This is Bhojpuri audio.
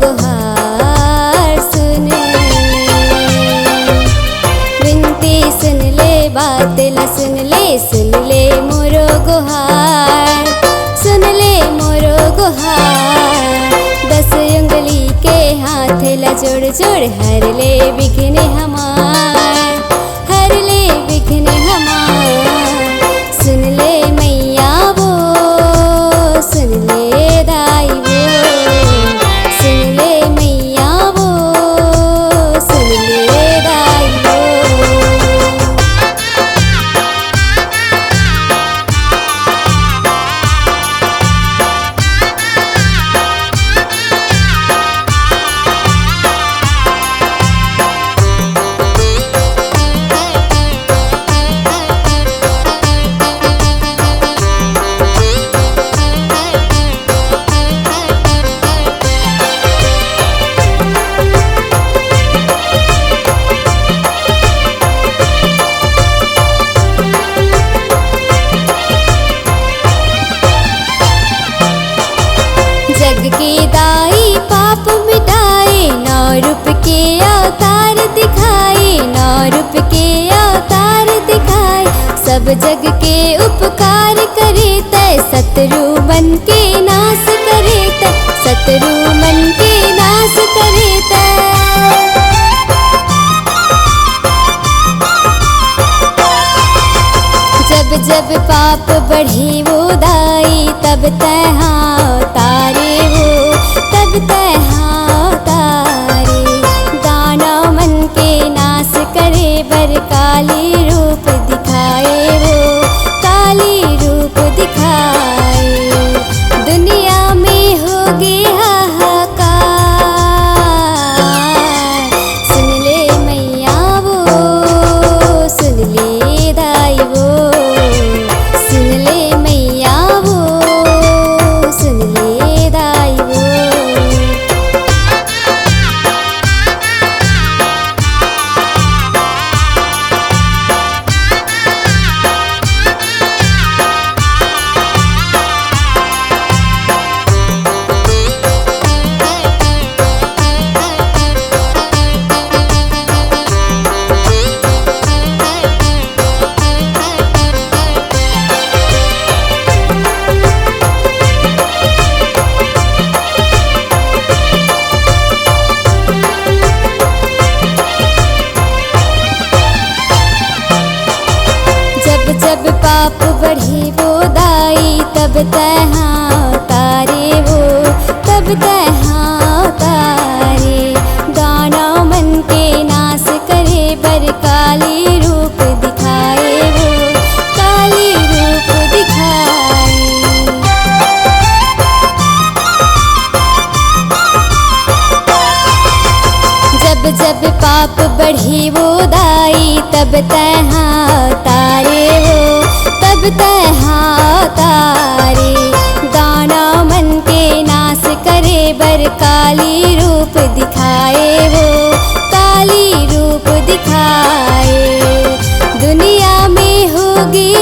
गुहार सुन। विनती सुन ले, बात ला सुन ले मोरो गुहार, सुन ले मोरो गुहार। 10 उंगली के हाथ ला जोड़ जोड़ हर ले विघ्न हमार, हर ले विघ्न हमार। सुन ले मैया वो, सुन ले दाई वो, सुन ले मैया वो, सुन ले दाई वो। जग के दाई पाप मिटाए, 9 रूप के अवतार दिखाए, 9 रूप के अवतार दिखाए। सब जग के उपकार करे तय, शत्रु मन के नाश करे तय, शत्रु मन के नाश करे तय। जब जब पाप बढ़े वो दाई, तब तय हाँ तारे वो, तब तय हाँ तारे। दानव मन के नाश करे बर, काली रूप दिखाए वो, काली रूप दिखाए। दुनिया में होगी हाहाकार, सुन ले मैया वो, सुन ले दाई वो, सुन ले मैया वो, सुन ले दाई वो। जब पाप बढ़े वो दाई, तब तय हाँ तारे वो, तब तय हाँ तारे। दानव मन के नाश करे बर, काली रूप दिखाए वो, काली रूप दिखाए। जब जब पाप बढ़े वो दाई, तब तय हाँ तारे वो, तब तय हाँ तारे। दानव मन के नाश करे बर, काली रूप दिखाए वो, काली रूप दिखाए। दुनिया में होगी